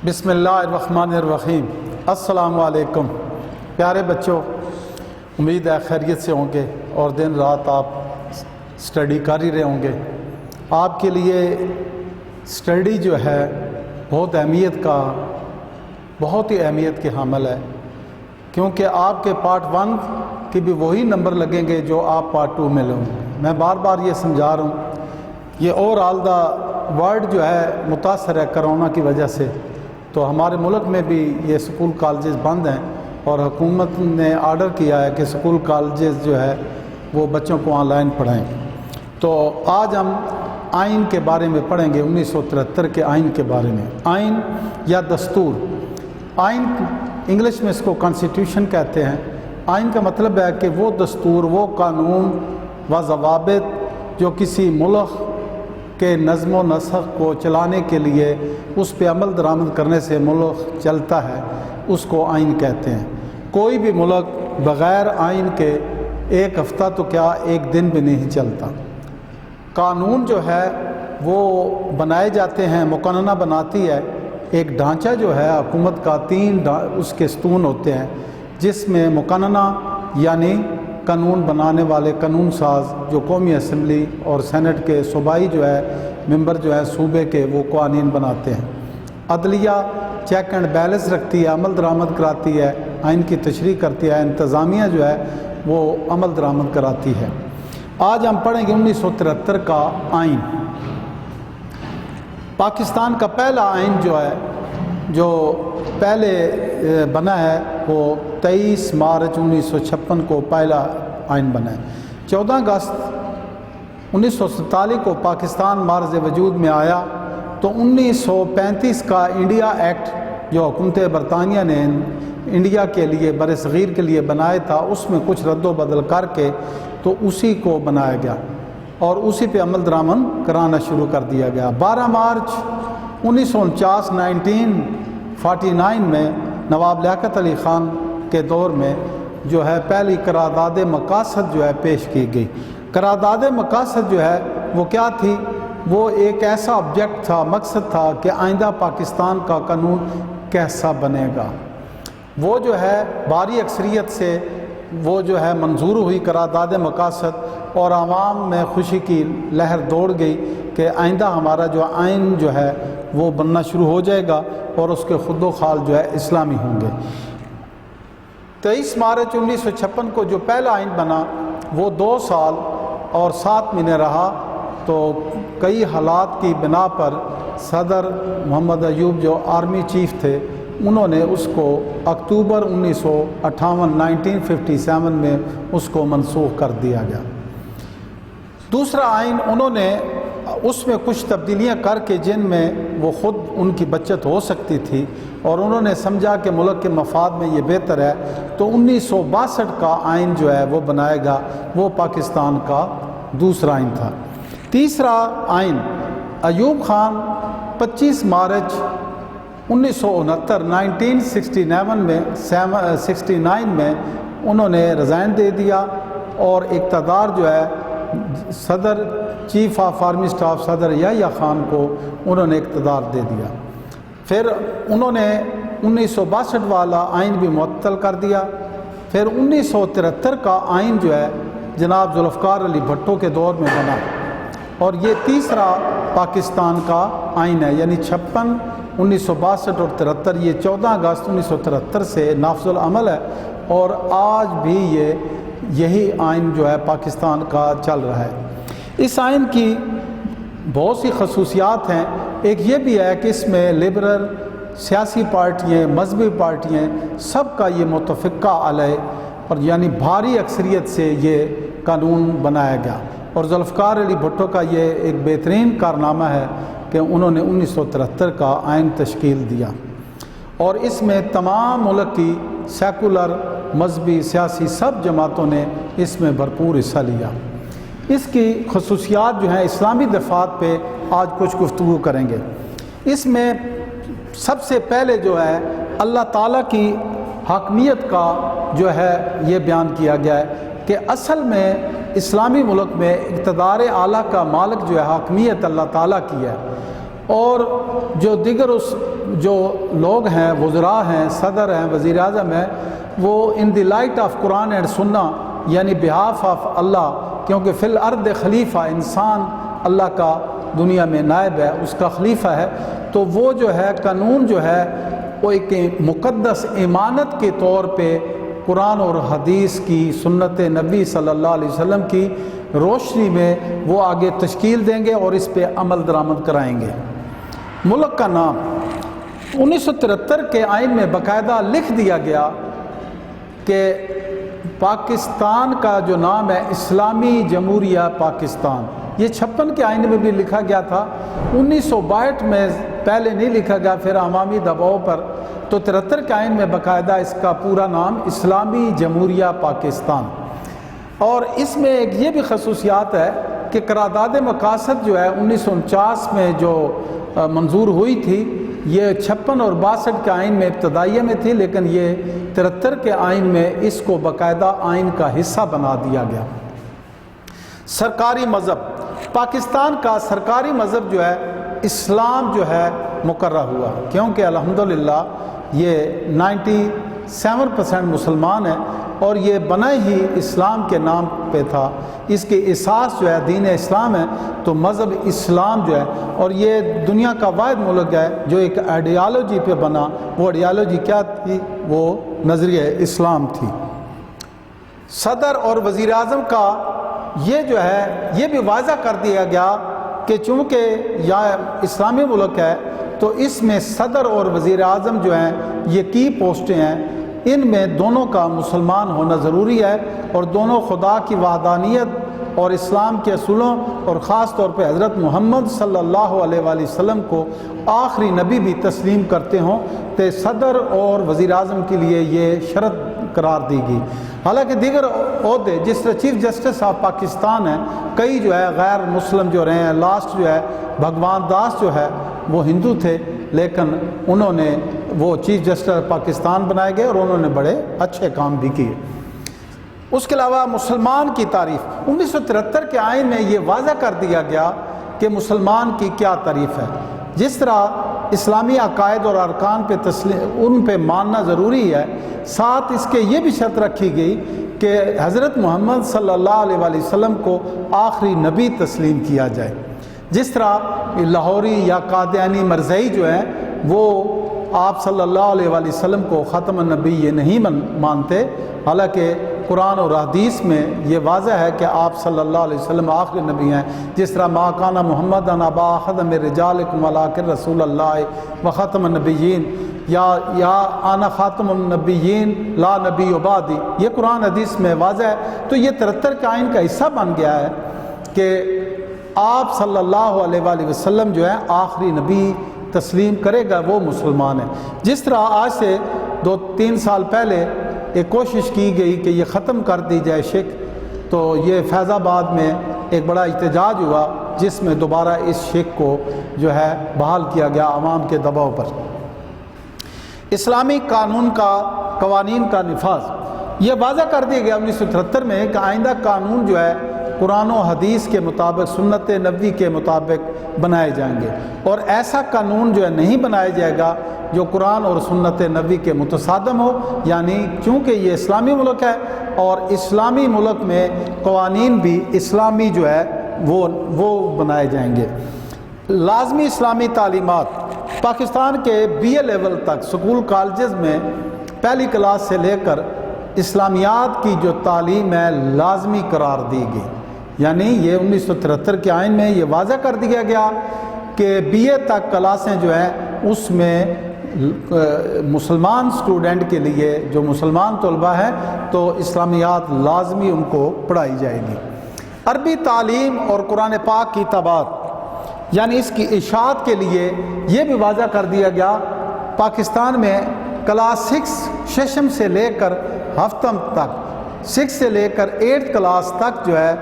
بسم اللہ الرحمن الرحیم۔ السلام علیکم پیارے بچوں، امید ہے خیریت سے ہوں گے اور دن رات آپ سٹڈی کر ہی رہے ہوں گے۔ آپ کے لیے سٹڈی جو ہے بہت ہی اہمیت کے حامل ہے، کیونکہ آپ کے پارٹ 1 کے بھی وہی نمبر لگیں گے جو آپ پارٹ 2 میں لیں گے۔ میں بار بار یہ سمجھا رہا ہوں، یہ اوور آل دا ورلڈ جو ہے متاثر ہے کرونا کی وجہ سے، تو ہمارے ملک میں بھی یہ سکول کالجز بند ہیں اور حکومت نے آرڈر کیا ہے کہ سکول کالجز جو ہے وہ بچوں کو آن لائن پڑھائیں۔ تو آج ہم آئین کے بارے میں پڑھیں گے، 1973 کے آئین کے بارے میں۔ آئین یا دستور، آئین انگلش میں اس کو کانسٹیٹیوشن کہتے ہیں۔ آئین کا مطلب ہے کہ وہ دستور، وہ قانون و ضوابط جو کسی ملک کے نظم و نسق کو چلانے کے لیے اس پہ عمل درآمد کرنے سے ملک چلتا ہے، اس کو آئین کہتے ہیں۔ کوئی بھی ملک بغیر آئین کے ایک ہفتہ تو کیا ایک دن بھی نہیں چلتا۔ قانون جو ہے وہ بنائے جاتے ہیں، مقننہ بناتی ہے ایک ڈھانچہ جو ہے حکومت کا، 3 اس کے ستون ہوتے ہیں، جس میں مقننہ یعنی قانون بنانے والے قانون ساز جو قومی اسمبلی اور سینٹ کے صوبائی جو ہے ممبر جو ہے صوبے کے، وہ قوانین بناتے ہیں۔ عدلیہ چیک اینڈ بیلنس رکھتی ہے، عمل درآمد کراتی ہے، آئین کی تشریح کرتی ہے۔ انتظامیہ جو ہے وہ عمل درآمد کراتی ہے۔ آج ہم پڑھیں گے 1973 کا آئین۔ پاکستان کا پہلا آئین جو ہے، جو پہلے بنا ہے، وہ 23 مارچ 1956 کو پہلا آئین بنا ہے۔ 14 اگست 1947 کو پاکستان معرض وجود میں آیا، تو 1935 کا انڈیا ایکٹ جو حکومت برطانیہ نے انڈیا کے لیے، بر صغیر کے لیے بنایا تھا، اس میں کچھ رد و بدل کر کے تو اسی کو بنایا گیا اور اسی پہ عمل درآمد کرانا شروع کر دیا گیا۔ 12 مارچ 1949 1949 میں نواب لیاقت علی خان کے دور میں جو ہے پہلی قرارداد مقاصد جو ہے پیش کی گئی۔ قرارداد مقاصد جو ہے وہ کیا تھی؟ وہ ایک ایسا آبجیکٹ تھا، مقصد تھا کہ آئندہ پاکستان کا قانون کیسا بنے گا۔ وہ جو ہے بھاری اکثریت سے وہ جو ہے منظور ہوئی قرارداد مقاصد، اور عوام میں خوشی کی لہر دوڑ گئی کہ آئندہ ہمارا جو آئین جو ہے وہ بننا شروع ہو جائے گا اور اس کے خود و خال جو ہے اسلامی ہوں گے۔ 23 مارچ 1956 کو جو پہلا آئین بنا وہ 2 سال اور 7 مہینے رہا، تو کئی حالات کی بنا پر صدر محمد ایوب جو آرمی چیف تھے، انہوں نے اس کو اکتوبر 1958 1957 میں اس کو منسوخ کر دیا گیا۔ دوسرا آئین انہوں نے اس میں کچھ تبدیلیاں کر کے، جن میں وہ خود ان کی بچت ہو سکتی تھی، اور انہوں نے سمجھا کہ ملک کے مفاد میں یہ بہتر ہے، تو 1962 کا آئین جو ہے وہ بنائے گا۔ وہ پاکستان کا دوسرا آئین تھا۔ تیسرا آئین ایوب خان 25 مارچ 1969 1969 میں انہوں نے ریزائن دے دیا، اور اقتدار جو ہے صدر چیف آف آرمی اسٹاف صدر یحییٰ خان کو انہوں نے اقتدار دے دیا۔ پھر انہوں نے 1962 والا آئین بھی معطل کر دیا۔ پھر 1973 کا آئین جو ہے جناب ذوالفقار علی بھٹو کے دور میں بنا، اور یہ تیسرا پاکستان کا آئین ہے، یعنی 56 1962 اور 73، یہ 14 اگست 1973 سے نافذ العمل ہے، اور آج بھی یہی آئین جو ہے پاکستان کا چل رہا ہے۔ اس آئین کی بہت سی خصوصیات ہیں۔ ایک یہ بھی ہے کہ اس میں لبرل سیاسی پارٹیاں، مذہبی پارٹیاں، سب کا یہ متفقہ علیہ، اور یعنی بھاری اکثریت سے یہ قانون بنایا گیا۔ اور ذوالفقار علی بھٹو کا یہ ایک بہترین کارنامہ ہے کہ انہوں نے 1973 کا آئین تشکیل دیا، اور اس میں تمام ملک کی سیکولر، مذہبی، سیاسی سب جماعتوں نے اس میں بھرپور حصہ لیا۔ اس کی خصوصیات جو ہیں اسلامی دفعات پہ آج کچھ گفتگو کریں گے۔ اس میں سب سے پہلے جو ہے اللہ تعالیٰ کی حاکمیت کا جو ہے یہ بیان کیا گیا ہے کہ اصل میں اسلامی ملک میں اقتدار اعلیٰ کا مالک جو ہے حاکمیت اللہ تعالیٰ کی ہے، اور جو دیگر جو لوگ ہیں، وزراء ہیں، صدر ہیں، وزیر اعظم ہیں، وہ in the light of Quran and Sunnah, یعنی بہاف آف اللہ، کیونکہ فی الارض خلیفہ، انسان اللہ کا دنیا میں نائب ہے، اس کا خلیفہ ہے، تو وہ جو ہے قانون جو ہے وہ ایک مقدس امانت کے طور پہ قرآن اور حدیث کی، سنت نبی صلی اللہ علیہ وسلم کی روشنی میں وہ آگے تشکیل دیں گے اور اس پہ عمل درآمد کرائیں گے۔ ملک کا نام 1973 کے آئین میں باقاعدہ لکھ دیا گیا کہ پاکستان کا جو نام ہے اسلامی جمہوریہ پاکستان، یہ 56 کے آئین میں بھی لکھا گیا تھا، 1962 میں پہلے نہیں لکھا گیا، پھر عوامی دباؤ پر، تو 73 کے آئین میں باقاعدہ اس کا پورا نام اسلامی جمہوریہ پاکستان۔ اور اس میں ایک یہ بھی خصوصیات ہے کہ قرارداد مقاصد جو ہے 1949 میں جو منظور ہوئی تھی، یہ 56 اور 62 کے آئین میں ابتدائیہ میں تھی، لیکن یہ 73 کے آئین میں اس کو باقاعدہ آئین کا حصہ بنا دیا گیا۔ سرکاری مذہب، پاکستان کا سرکاری مذہب جو ہے اسلام جو ہے مقرر ہوا، کیونکہ الحمدللہ یہ 97% مسلمان ہیں اور یہ بنا ہی اسلام کے نام پہ تھا، اس کے اساس جو ہے دین اسلام ہے، تو مذہب اسلام جو ہے، اور یہ دنیا کا واحد ملک ہے جو ایک آئیڈیالوجی پہ بنا۔ وہ آئیڈیالوجی کیا تھی؟ وہ نظریہ اسلام تھی۔ صدر اور وزیر اعظم کا یہ جو ہے یہ بھی واضح کر دیا گیا کہ چونکہ یہ اسلامی ملک ہے تو اس میں صدر اور وزیر اعظم جو ہیں یہ کی پوسٹیں ہیں، ان میں دونوں کا مسلمان ہونا ضروری ہے، اور دونوں خدا کی وحدانیت اور اسلام کے اصولوں اور خاص طور پہ حضرت محمد صلی اللہ علیہ وآلہ وسلم کو آخری نبی بھی تسلیم کرتے ہوں، تو صدر اور وزیر اعظم کے لیے یہ شرط قرار دی گئی۔ حالانکہ دیگر عہدے جس طرح چیف جسٹس آف پاکستان ہیں، کئی جو ہے غیر مسلم جو رہے ہیں، لاسٹ جو ہے بھگوان داس جو ہے وہ ہندو تھے، لیکن انہوں نے وہ چیف جسٹس آف پاکستان بنائے گئے اور انہوں نے بڑے اچھے کام بھی کیے۔ اس کے علاوہ مسلمان کی تعریف 1973 کے آئین میں یہ واضح کر دیا گیا کہ مسلمان کی کیا تعریف ہے۔ جس طرح اسلامی عقائد اور ارکان پہ ان پہ ماننا ضروری ہے، ساتھ اس کے یہ بھی شرط رکھی گئی کہ حضرت محمد صلی اللہ علیہ وآلہ وسلم کو آخری نبی تسلیم کیا جائے۔ جس طرح لاہوری یا قادیانی مرزائی جو ہیں وہ آپ صلی اللہ علیہ وآلہ وسلم کو ختم النبی یہ نہیں مانتے، حالانکہ قرآن اور حدیث میں یہ واضح ہے کہ آپ صلی اللہ علیہ وسلم آخری نبی ہیں۔ جس طرح ما کان محمد ابا احد من رجالکم ولکن رسول اللہ و ختم النبیین، یا انا خاتم النبیین لا نبی بعدی، یہ قرآن حدیث میں واضح ہے۔ تو یہ 73 کے آئین کا حصہ بن گیا ہے کہ آپ صلی اللہ علیہ وآلہ وسلم جو ہے آخری نبی تسلیم کرے گا، وہ مسلمان ہے۔ جس طرح آج سے 2-3 سال پہلے ایک کوشش کی گئی کہ یہ ختم کر دی جائے شرک، تو یہ فیض آباد میں ایک بڑا احتجاج ہوا جس میں دوبارہ اس شرک کو جو ہے بحال کیا گیا عوام کے دباؤ پر۔ اسلامی قوانین کا نفاذ، یہ واضح کر دیا گیا 1973 میں کہ آئندہ قانون جو ہے قرآن و حدیث کے مطابق، سنت نبوی کے مطابق بنائے جائیں گے، اور ایسا قانون جو ہے نہیں بنایا جائے گا جو قرآن اور سنت نبوی کے متصادم ہو، یعنی چونکہ یہ اسلامی ملک ہے اور اسلامی ملک میں قوانین بھی اسلامی جو ہے وہ بنائے جائیں گے۔ لازمی اسلامی تعلیمات، پاکستان کے BA لیول تک سکول کالجز میں پہلی کلاس سے لے کر اسلامیات کی جو تعلیم ہے لازمی قرار دی گئی، یعنی یہ 1973 کے آئین میں یہ واضح کر دیا گیا کہ BA تک کلاسیں جو ہیں اس میں مسلمان اسٹوڈنٹ کے لیے جو مسلمان طلبہ ہیں تو اسلامیات لازمی ان کو پڑھائی جائے گی۔ عربی تعلیم اور قرآن پاک کی تابعات، یعنی اس کی اشاعت کے لیے یہ بھی واضح کر دیا گیا، پاکستان میں کلاس 6 ششم سے لے کر ہفتم تک، 6 سے لے کر 8 کلاس تک جو ہے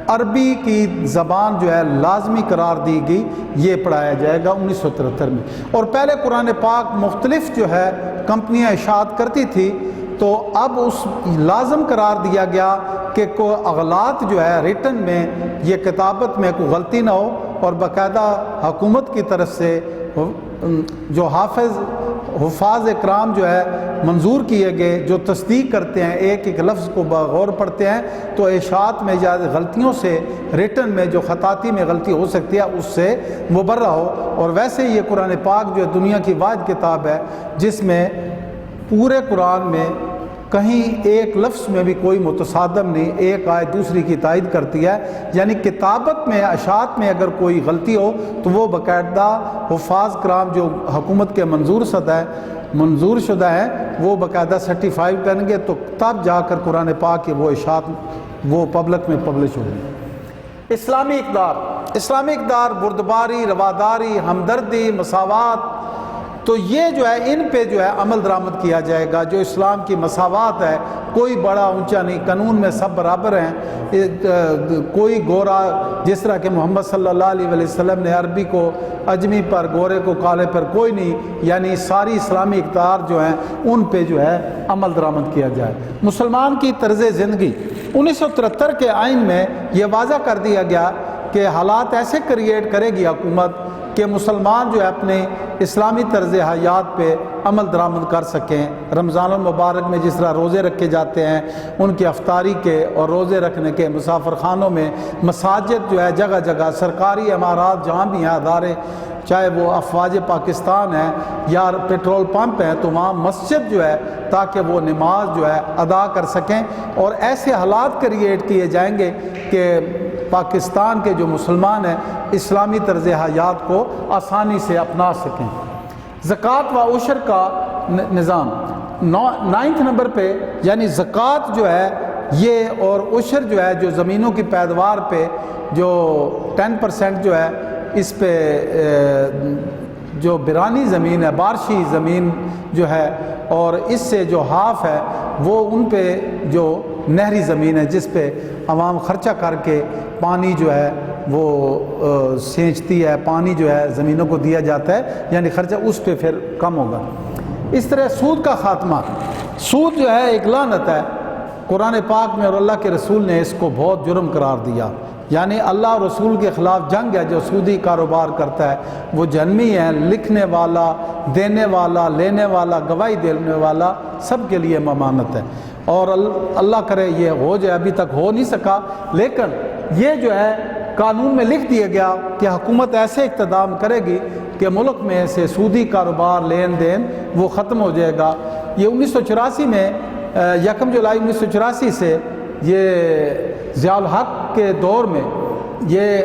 عربی کی زبان جو ہے لازمی قرار دی گئی، یہ پڑھایا جائے گا 1973 میں۔ اور پہلے قرآن پاک مختلف جو ہے کمپنیاں اشاعت کرتی تھی، تو اب اس لازم قرار دیا گیا کہ کوئی اغلاط جو ہے ریٹن میں، یہ کتابت میں کوئی غلطی نہ ہو، اور باقاعدہ حکومت کی طرف سے جو حفاظ اکرام جو ہے منظور کیے گئے، جو تصدیق کرتے ہیں، ایک ایک لفظ کو بغور پڑھتے ہیں، تو اشاعت میں غلطیوں سے، ریٹن میں جو خطاطی میں غلطی ہو سکتی ہے اس سے مبرہ ہو۔ اور ویسے یہ قرآن پاک جو دنیا کی واحد کتاب ہے جس میں پورے قرآن میں کہیں ایک لفظ میں بھی کوئی متصادم نہیں، ایک آیت دوسری کی تائید کرتی ہے، یعنی کتابت میں، اشاعت میں اگر کوئی غلطی ہو تو وہ باقاعدہ حفاظ کرام جو حکومت کے منظور شدہ ہیں وہ باقاعدہ سرٹیفائی کریں گے، تو تب جا کر قرآن پاک کی وہ اشاعت وہ پبلک میں پبلش ہوگی۔ اسلامی اقدار بردباری، رواداری، ہمدردی، مساوات، تو یہ جو ہے ان پہ جو ہے عمل درآمد کیا جائے گا۔ جو اسلام کی مساوات ہے، کوئی بڑا اونچا نہیں، قانون میں سب برابر ہیں، کوئی گورا، جس طرح کہ محمد صلی اللہ علیہ وسلم نے عربی کو اجمی پر، گورے کو کالے پر کوئی نہیں، یعنی ساری اسلامی اقدار جو ہیں ان پہ جو ہے عمل درآمد کیا جائے۔ مسلمان کی طرز زندگی 1973 کے آئین میں یہ واضح کر دیا گیا کہ حالات ایسے کریٹ کرے گی حکومت کہ مسلمان جو ہے اپنے اسلامی طرز حیات پہ عمل درآمد کر سکیں۔ رمضان المبارک میں جس طرح روزے رکھے جاتے ہیں، ان کی افطاری کے اور روزے رکھنے کے، مسافر خانوں میں، مساجد جو ہے جگہ جگہ، سرکاری عمارات جہاں بھی ہیں ادارے، چاہے وہ افواج پاکستان ہیں یا پیٹرول پمپ ہیں، تو وہاں مسجد جو ہے تاکہ وہ نماز جو ہے ادا کر سکیں، اور ایسے حالات کریٹ کیے جائیں گے کہ پاکستان کے جو مسلمان ہیں اسلامی طرز حیات کو آسانی سے اپنا سکیں۔ زکوٰۃ و عشر کا نظام 9 نمبر پہ، یعنی زکوٰۃ جو ہے یہ اور عشر جو ہے جو زمینوں کی پیداوار پہ جو 10% جو ہے اس پہ جو برانی زمین ہے، بارشی زمین جو ہے، اور اس سے جو ہاف ہے وہ ان پہ جو نہری زمین ہے جس پہ عوام خرچہ کر کے پانی جو ہے وہ سینچتی ہے، پانی جو ہے زمینوں کو دیا جاتا ہے، یعنی خرچہ اس پہ پھر کم ہوگا۔ اس طرح سود کا خاتمہ، سود جو ہے ایک لعنت ہے، قرآن پاک میں اور اللہ کے رسول نے اس کو بہت جرم قرار دیا، یعنی اللہ اور رسول کے خلاف جنگ ہے۔ جو سودی کاروبار کرتا ہے وہ جہنمی ہے، لکھنے والا، دینے والا، لینے والا، گواہی دینے والا، سب کے لیے ممانت ہے، اور اللہ کرے یہ ہو جائے، ابھی تک ہو نہیں سکا، لیکن یہ جو ہے قانون میں لکھ دیا گیا کہ حکومت ایسے اقتدام کرے گی کہ ملک میں سے سودی کاروبار، لین دین وہ ختم ہو جائے گا۔ یہ 1984 میں 1 جولائی 1984 سے یہ ضیاء الحق کے دور میں یہ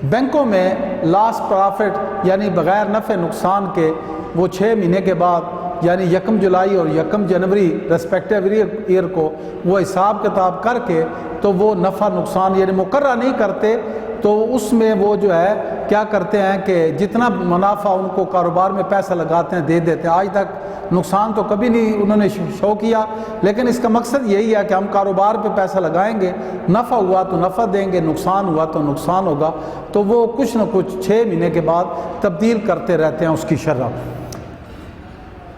بینکوں میں لاس پرافٹ، یعنی بغیر نفع نقصان کے، وہ 6 مہینے کے بعد یعنی 1 جولائی اور 1 جنوری ریسپیکٹیو ایئر کو وہ حساب کتاب کر کے تو وہ نفع نقصان یعنی مقررہ نہیں کرتے، تو اس میں وہ جو ہے کیا کرتے ہیں کہ جتنا منافع ان کو کاروبار میں پیسہ لگاتے ہیں دے دیتے ہیں۔ آج تک نقصان تو کبھی نہیں انہوں نے شو کیا، لیکن اس کا مقصد یہی ہے کہ ہم کاروبار پہ پیسہ لگائیں گے، نفع ہوا تو نفع دیں گے، نقصان ہوا تو نقصان ہوگا، تو وہ کچھ نہ کچھ 6 مہینے کے بعد تبدیل کرتے رہتے ہیں اس کی شرح۔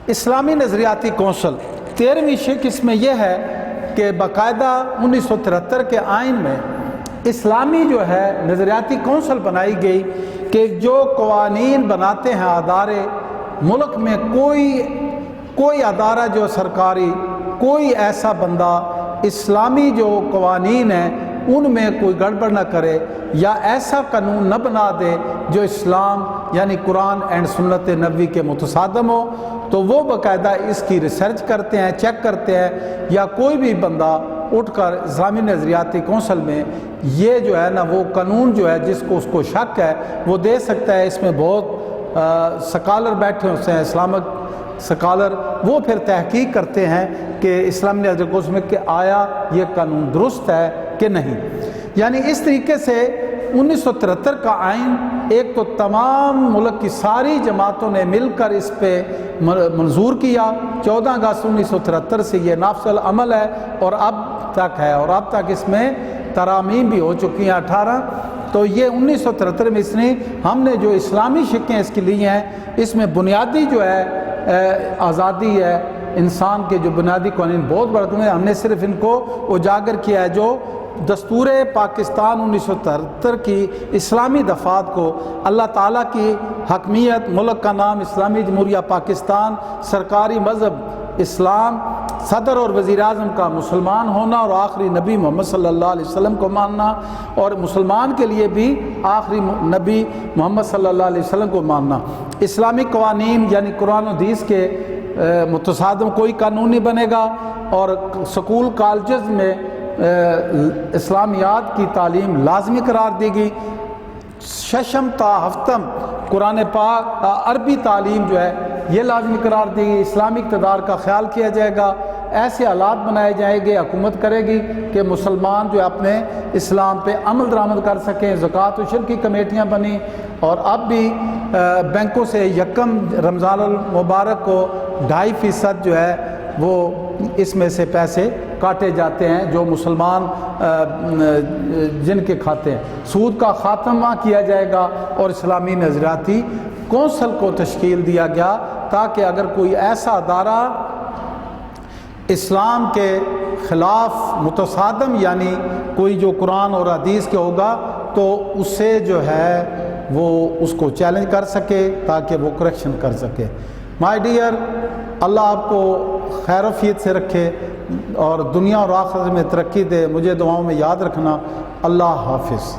اسلامی نظریاتی کونسل 13ویں شق اس میں یہ ہے کہ باقاعدہ 1973 کے آئین میں اسلامی جو ہے نظریاتی کونسل بنائی گئی کہ جو قوانین بناتے ہیں ادارے، ملک میں کوئی ادارہ جو سرکاری، کوئی ایسا بندہ اسلامی جو قوانین ہیں ان میں کوئی گڑبڑ نہ کرے یا ایسا قانون نہ بنا دے جو اسلام یعنی قرآن اینڈ سنت نبوی کے متصادم ہو، تو وہ باقاعدہ اس کی ریسرچ کرتے ہیں، چیک کرتے ہیں، یا کوئی بھی بندہ اٹھ کر اسلامی نظریاتی کونسل میں یہ جو ہے نا وہ قانون جو ہے جس کو اس کو شک ہے وہ دے سکتا ہے۔ اس میں بہت سکالر بیٹھے ہوتے ہیں، اسلامک سکالر، وہ پھر تحقیق کرتے ہیں کہ اسلامی نظریاتی کونسل میں کہ آیا یہ قانون درست ہے کہ نہیں۔ یعنی اس طریقے سے 1973 کا آئین ایک تو تمام ملک کی ساری جماعتوں نے مل کر اس پہ منظور کیا، 14 اگست 1973 سے یہ نافذ العمل ہے اور اب تک ہے، اور اب تک اس میں ترامیم بھی ہو چکی ہیں 18۔ تو یہ 1973 میں اس نے ہم نے جو اسلامی شقیں اس کے لیے ہیں، اس میں بنیادی جو ہے آزادی ہے، انسان کے جو بنیادی قوانین بہت بڑھتے ہیں، ہم نے صرف ان کو اجاگر کیا ہے۔ جو دستور پاکستان 1973 کی اسلامی دفعات کو اللہ تعالیٰ کی حکمیت، ملک کا نام اسلامی جمہوریہ پاکستان، سرکاری مذہب اسلام، صدر اور وزیر اعظم کا مسلمان ہونا اور آخری نبی محمد صلی اللہ علیہ وسلم کو ماننا، اور مسلمان کے لیے بھی آخری نبی محمد صلی اللہ علیہ وسلم کو ماننا۔ اسلامی قوانین یعنی قرآن و حدیث کے متصادم کوئی قانون نہیں بنے گا، اور سکول کالجز میں اسلامیات کی تعلیم لازمی قرار دی گئی۔ ششم تا ہفتم قرآن پاک عربی تعلیم جو ہے یہ لازمی قرار دی گئی۔ اسلامی اقتدار کا خیال کیا جائے گا، ایسے حالات بنائے جائیں گے، حکومت کرے گی کہ مسلمان جو اپنے اسلام پہ عمل درآمد کر سکیں۔ زکوٰۃ و عشر کی کمیٹیاں بنی، اور اب بھی بینکوں سے یکم رمضان المبارک کو 2.5% جو ہے وہ اس میں سے پیسے کاٹے جاتے ہیں جو مسلمان جن کے کھاتے ہیں۔ سود کا خاتمہ کیا جائے گا، اور اسلامی نظریاتی کونسل کو تشکیل دیا گیا تاکہ اگر کوئی ایسا ادارہ اسلام کے خلاف متصادم یعنی کوئی جو قرآن اور حدیث کے ہوگا تو اسے جو ہے وہ اس کو چیلنج کر سکے تاکہ وہ کریکشن کر سکے۔ مائی ڈیئر، اللہ آپ کو خیر و عافیت سے رکھے اور دنیا اور آخرت میں ترقی دے۔ مجھے دعاؤں میں یاد رکھنا۔ اللہ حافظ۔